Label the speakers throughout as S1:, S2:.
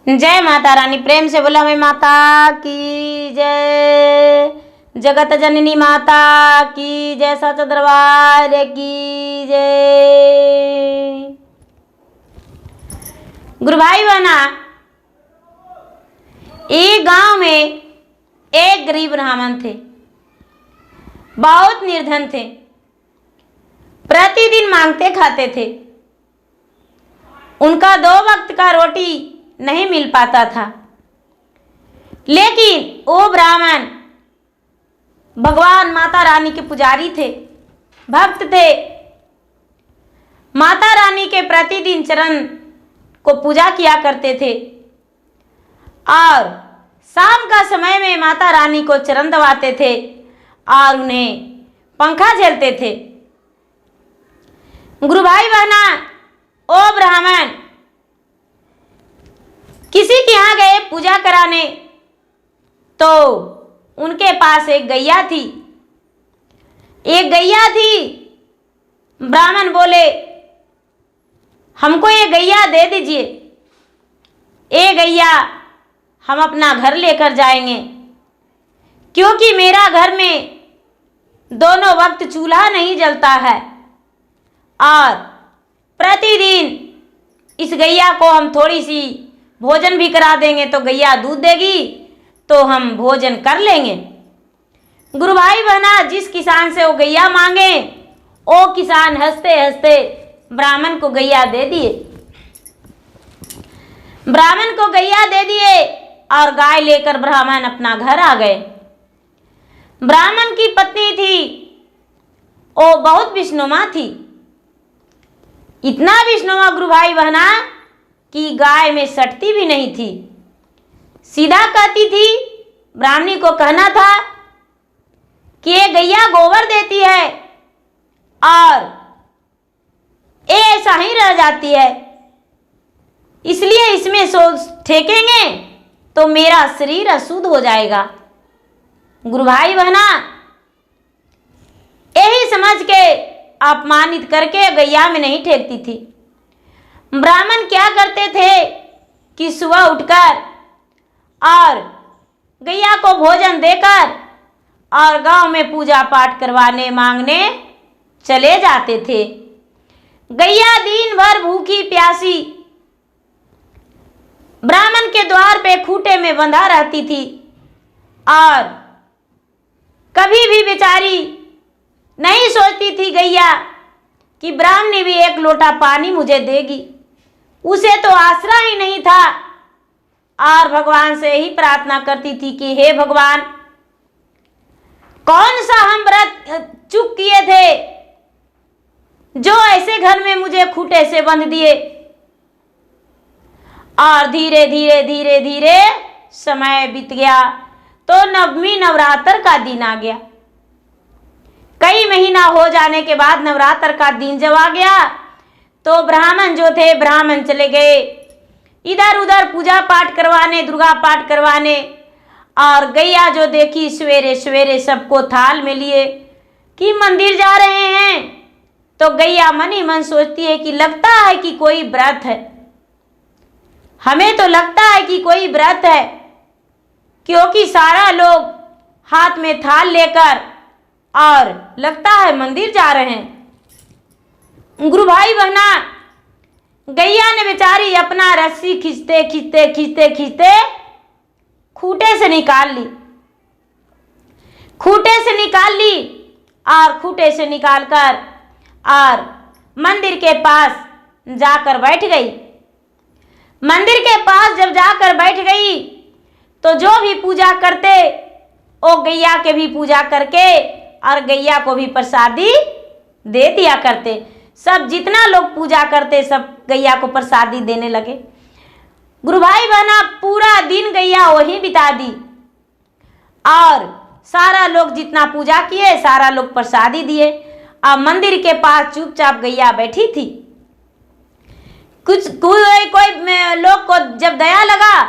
S1: जय माता रानी। प्रेम से बोला मैं माता की जय। जगत जननी माता की जय। सच दरबार की जय। गुरु भाई बहना, एक गांव में एक गरीब ब्राह्मण थे, बहुत निर्धन थे, प्रतिदिन मांगते खाते थे। उनका 2 वक्त का रोटी नहीं मिल पाता था, लेकिन वो ब्राह्मण भगवान माता रानी के पुजारी थे, भक्त थे। माता रानी के प्रतिदिन चरण को पूजा किया करते थे और शाम का समय में माता रानी को चरण दबाते थे और उन्हें पंखा झेलते थे। गुरु भाई बहना, ओ ब्राह्मण किसी के यहाँ गए पूजा कराने, तो उनके पास एक गैया थी। ब्राह्मण बोले, हमको ये गैया दे दीजिए, ये गैया हम अपना घर लेकर जाएंगे, क्योंकि मेरा घर में दोनों वक्त चूल्हा नहीं जलता है और प्रतिदिन इस गैया को हम थोड़ी सी भोजन भी करा देंगे तो गैया दूध देगी, तो हम भोजन कर लेंगे। गुरु भाई बहना, जिस किसान से वो गैया मांगे, वो किसान हंसते हंसते ब्राह्मण को गैया दे दिए। और गाय लेकर ब्राह्मण अपना घर आ गए। ब्राह्मण की पत्नी थी, वो बहुत विष्णुमा थी, इतना विष्णुमा गुरु भाई बहना कि गाय में सटती भी नहीं थी। सीधा कहती थी, ब्राह्मणी को कहना था कि ये गैया गोबर देती है और ये ऐसा ही रह जाती है, इसलिए इसमें सोच ठेकेंगे तो मेरा शरीर अशुद्ध हो जाएगा। गुरु भाई बहना, यही समझ के अपमानित करके गैया में नहीं ठेकती थी। ब्राह्मण क्या करते थे कि सुबह उठकर और गैया को भोजन देकर और गांव में पूजा पाठ करवाने मांगने चले जाते थे। गैया दिन भर भूखी प्यासी ब्राह्मण के द्वार पे खूंटे में बंधा रहती थी और कभी भी बेचारी नहीं सोचती थी गैया कि ब्राह्मणी भी एक लोटा पानी मुझे देगी। उसे तो आसरा ही नहीं था और भगवान से ही प्रार्थना करती थी कि हे भगवान, कौन सा हम व्रत चूक किए थे जो ऐसे घर में मुझे खूंटे से बंध दिए। और धीरे धीरे समय बीत गया तो नवमी नवरात्र का दिन आ गया। कई महीना हो जाने के बाद नवरात्र का दिन जब आ गया तो ब्राह्मण चले गए इधर उधर पूजा पाठ करवाने, दुर्गा पाठ करवाने। और गैया जो देखी सवेरे सवेरे सबको थाल में लिए कि मंदिर जा रहे हैं, तो गैया मन ही मन सोचती है कि लगता है कि कोई व्रत है, हमें तो लगता है कि कोई व्रत है, क्योंकि सारा लोग हाथ में थाल लेकर और लगता है मंदिर जा रहे हैं। गुरु भाई बहना, गैया ने बेचारी अपना रस्सी खींचते खूंटे से निकाल ली और खूंटे से निकालकर और मंदिर के पास जाकर बैठ गई। मंदिर के पास जब जाकर बैठ गई तो जो भी पूजा करते वो गैया के भी पूजा करके और गैया को भी प्रसादी दे दिया करते। सब जितना लोग पूजा करते सब गैया को प्रसादी देने लगे। गुरु भाई बहना, पूरा दिन गैया वही बिता दी और सारा लोग जितना पूजा किए सारा लोग प्रसादी दिए। और मंदिर के पास चुपचाप गैया बैठी थी। कोई लोग को जब दया लगा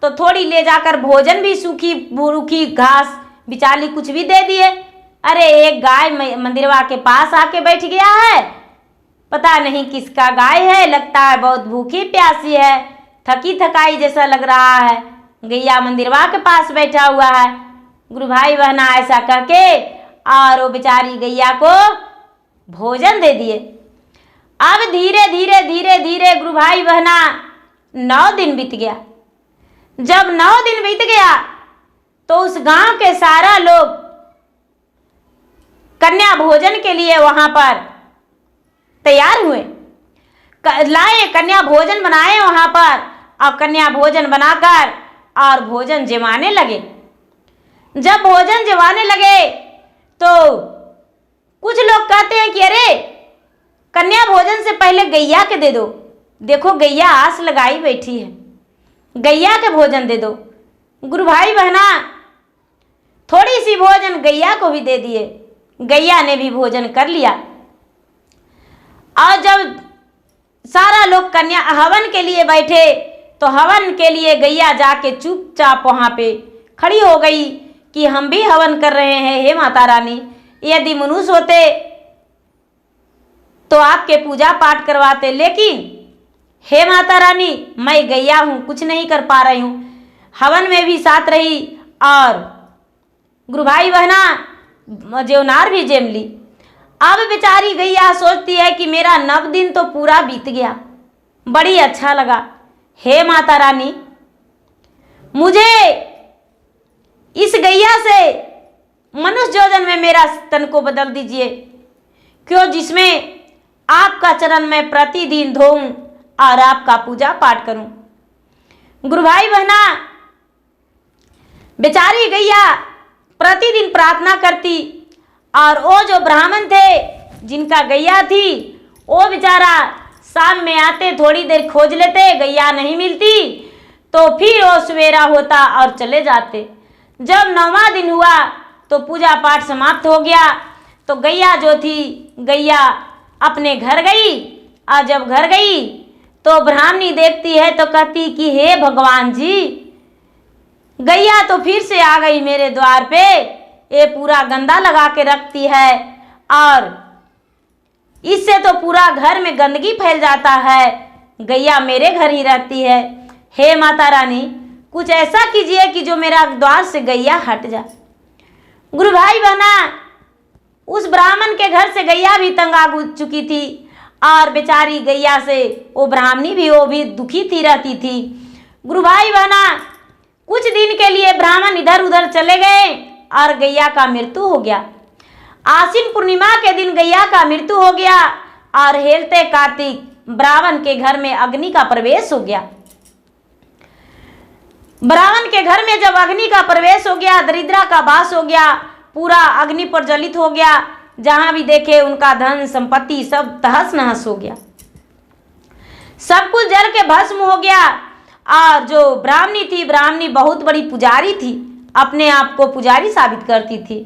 S1: तो थोड़ी ले जाकर भोजन भी, सूखी घास बिचाली कुछ भी दे दिए। अरे एक गाय मंदिरवा के पास आके बैठ गया है, पता नहीं किसका गाय है, लगता है बहुत भूखी प्यासी है, थकी थकाई जैसा लग रहा है। गैया मंदिरवा के पास बैठा हुआ है। गुरु भाई बहना ऐसा कह के और वो बेचारी गैया को भोजन दे दिए। अब धीरे धीरे धीरे धीरे गुरु भाई बहना 9 दिन बीत गया। जब 9 दिन बीत गया तो उस गांव के सारा लोग कन्या भोजन के लिए वहां पर तैयार हुए, लाए कन्या भोजन बनाए वहां पर, और कन्या भोजन बनाकर और भोजन जमाने लगे। जब भोजन जमाने लगे तो कुछ लोग कहते हैं कि अरे कन्या भोजन से पहले गैया के दे दो, देखो गैया आस लगाई बैठी है, गैया के भोजन दे दो। गुरु भाई बहना थोड़ी सी भोजन गैया को भी दे दिए। गैया ने भी भोजन कर लिया। और जब सारा लोग कन्या हवन के लिए बैठे तो हवन के लिए गैया जाके चुपचाप वहां पे खड़ी हो गई कि हम भी हवन कर रहे हैं। हे माता रानी, यदि मनुष्य होते तो आपके पूजा पाठ करवाते, लेकिन हे माता रानी मैं गैया हूं, कुछ नहीं कर पा रही हूं। हवन में भी साथ रही और गुरु भाई बहना जेवनार भी जेम ली। अब बेचारी गैया सोचती है कि मेरा 9 दिन तो पूरा बीत गया, बड़ी अच्छा लगा। हे माता रानी, मुझे इस गैया से मनुष्य जोजन में मेरा तन को बदल दीजिए, क्यों जिसमें आपका चरण मैं प्रतिदिन धोऊं और आपका पूजा पाठ करूं। गुरु भाई बहना बेचारी गैया प्रतिदिन प्रार्थना करती और वो जो ब्राह्मण थे जिनका गैया थी वो बेचारा शाम में आते, थोड़ी देर खोज लेते, गैया नहीं मिलती तो फिर वो सवेरा होता और चले जाते। जब 9वां दिन हुआ तो पूजा पाठ समाप्त हो गया तो गैया जो थी गैया अपने घर गई। और जब घर गई तो ब्राह्मणी देखती है तो कहती कि हे भगवान जी, गैया तो फिर से आ गई मेरे द्वार पे, ये पूरा गंदा लगा के रखती है और इससे तो पूरा घर में गंदगी फैल जाता है। गैया मेरे घर ही रहती है। हे माता रानी, कुछ ऐसा कीजिए कि जो मेरा द्वार से गैया हट जाए। गुरु भाई बहना उस ब्राह्मण के घर से गैया भी तंग आ चुकी थी और बेचारी गैया से वो ब्राह्मणी भी वो भी दुखी थी रहती थी। गुरु भाई बहना कुछ दिन के लिए ब्राह्मण इधर उधर चले गए और गैया का मृत्यु हो गया। आश्विन पूर्णिमा के दिन गैया का मृत्यु हो गया और हेलते कार्तिक ब्राह्मण के घर में अग्नि का प्रवेश हो गया। ब्राह्मण के घर में जब अग्नि का प्रवेश हो गया, दरिद्रा का वास हो गया, पूरा अग्नि प्रज्वलित हो गया, जहां भी देखे उनका धन संपत्ति सब तहस नहस हो गया, सब कुछ जल के भस्म हो गया। और जो ब्राह्मणी थी, ब्राह्मणी बहुत बड़ी पुजारी थी, अपने आप को पुजारी साबित करती थी।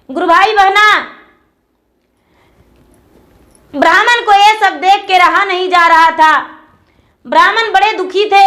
S1: गुरु भाई बहना ब्राह्मण को ये सब देख के रहा नहीं जा रहा था। ब्राह्मण बड़े दुखी थे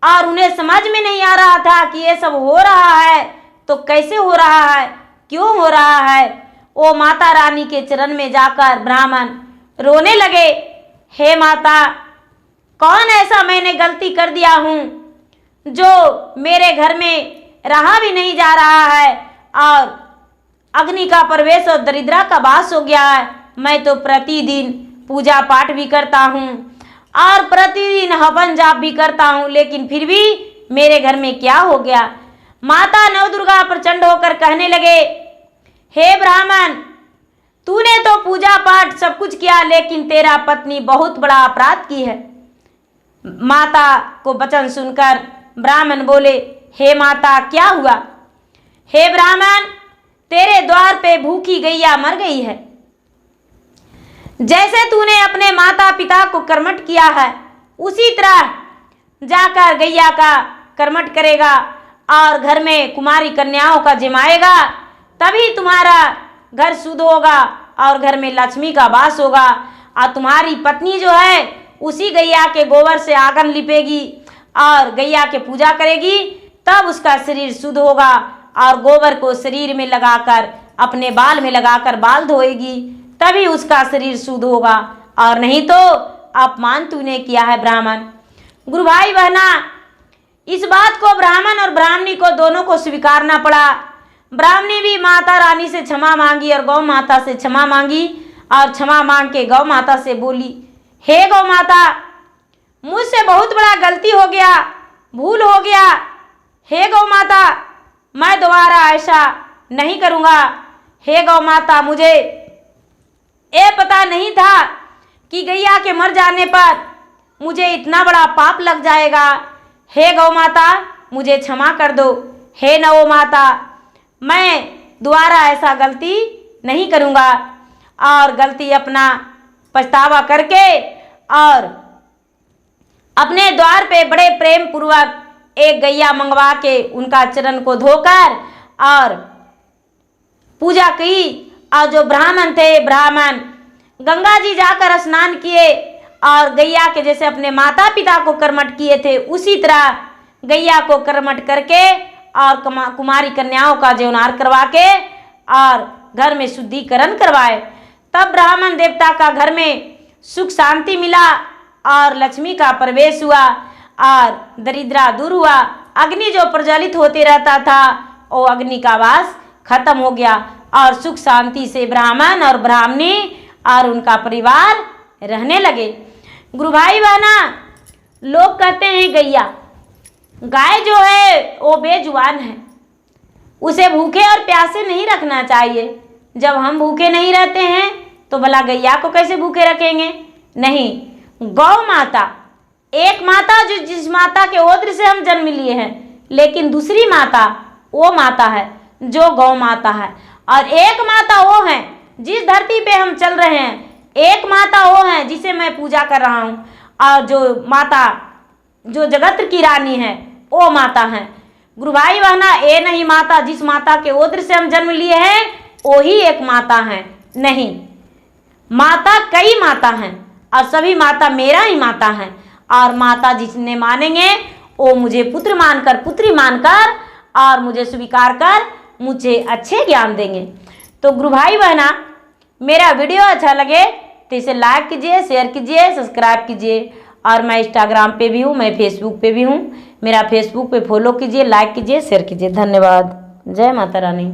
S1: और उन्हें समझ में नहीं आ रहा था कि ये सब हो रहा है तो कैसे हो रहा है, क्यों हो रहा है। वो माता रानी के चरण में जाकर ब्राह्मण रोने लगे, हे माता, कौन ऐसा मैंने गलती कर दिया हूँ जो मेरे घर में रहा भी नहीं जा रहा है और अग्नि का प्रवेश और दरिद्रा का वास हो गया है। मैं तो प्रतिदिन पूजा पाठ भी करता हूँ और प्रतिदिन हवन जाप भी करता हूँ, लेकिन फिर भी मेरे घर में क्या हो गया। माता नवदुर्गा प्रचंड होकर कहने लगे, हे ब्राह्मण, तूने तो पूजा पाठ सब कुछ किया, लेकिन तेरा पत्नी बहुत बड़ा अपराध की है। माता को वचन सुनकर ब्राह्मण बोले, हे माता, क्या हुआ। हे ब्राह्मण, तेरे द्वार पे भूखी गैया मर गई है। जैसे तूने अपने माता पिता को कर्मठ किया है उसी तरह जाकर गैया का कर्मठ करेगा और घर में कुमारी कन्याओं का जमाएगा, तभी तुम्हारा घर शुद्ध होगा और घर में लक्ष्मी का वास होगा। और तुम्हारी पत्नी जो है उसी गैया के गोबर से आंगन लिपेगी और गैया के पूजा करेगी, तब उसका शरीर शुद्ध होगा और गोबर को शरीर में लगाकर अपने बाल में लगाकर बाल धोएगी, तभी उसका शरीर शुद्ध होगा, और नहीं तो अपमान तूने किया है ब्राह्मण। गुरु भाई बहना, इस बात को ब्राह्मण और ब्राह्मणी को दोनों को स्वीकारना पड़ा। ब्राह्मणी भी माता रानी से क्षमा मांगी और गौ माता से क्षमा मांगी और क्षमा मांग के गौ माता से बोली, हे गौ माता, मुझसे बहुत बड़ा गलती हो गया, भूल हो गया। हे गौ माता, मैं दोबारा ऐसा नहीं करूँगा। हे गौ माता, मुझे ये पता नहीं था कि गैया के मर जाने पर मुझे इतना बड़ा पाप लग जाएगा। हे गौ माता, मुझे क्षमा कर दो। हे नवो माता, मैं दोबारा ऐसा गलती नहीं करूँगा। और गलती अपना पछतावा करके और अपने द्वार पे बड़े प्रेम पूर्वक एक गैया मंगवा के उनका चरण को धोकर और पूजा की। और जो ब्राह्मण थे, ब्राह्मण गंगा जी जाकर स्नान किए और गैया के जैसे अपने माता पिता को कर्मठ किए थे, उसी तरह गैया को कर्मठ करके और कुमारी कन्याओं का जौनार करवा के और घर में शुद्धिकरण करवाए। तब ब्राह्मण देवता का घर में सुख शांति मिला और लक्ष्मी का प्रवेश हुआ और दरिद्रा दूर हुआ। अग्नि जो प्रज्वलित होते रहता था, वो अग्नि का वास खत्म हो गया और सुख शांति से ब्राह्मण और ब्राह्मणी और उनका परिवार रहने लगे। गुरु भाई बहना, लोग कहते हैं गैया, गाय जो है वो बेजुबान है, उसे भूखे और प्यासे नहीं रखना चाहिए। जब हम भूखे नहीं रहते हैं तो भला गैया को कैसे भूखे रखेंगे? नहीं, गौ माता एक माता जो जिस माता के ओद्र से हम जन्म लिए हैं, लेकिन दूसरी माता वो माता है जो गौ माता है। और एक माता वो है जिस धरती पे हम चल रहे हैं, एक माता वो है जिसे मैं पूजा कर रहा हूँ। और जो माता जो जगत की रानी है वो माता है। गुरु भाई बहना, ये नहीं माता जिस माता के ओद्र से हम जन्म लिए हैं वो ही एक माता है, नहीं, माता कई माता हैं और सभी माता मेरा ही माता है। और माता जिसने मानेंगे वो मुझे पुत्र मानकर, पुत्री मानकर और मुझे स्वीकार कर मुझे अच्छे ज्ञान देंगे। तो गुरु भाई बहना, मेरा वीडियो अच्छा लगे तो इसे लाइक कीजिए, शेयर कीजिए, सब्सक्राइब कीजिए। और मैं इंस्टाग्राम पे भी हूँ, मैं फेसबुक पे भी हूँ। मेरा फेसबुक पे फॉलो कीजिए, लाइक कीजिए, शेयर कीजिए। धन्यवाद। जय माता रानी।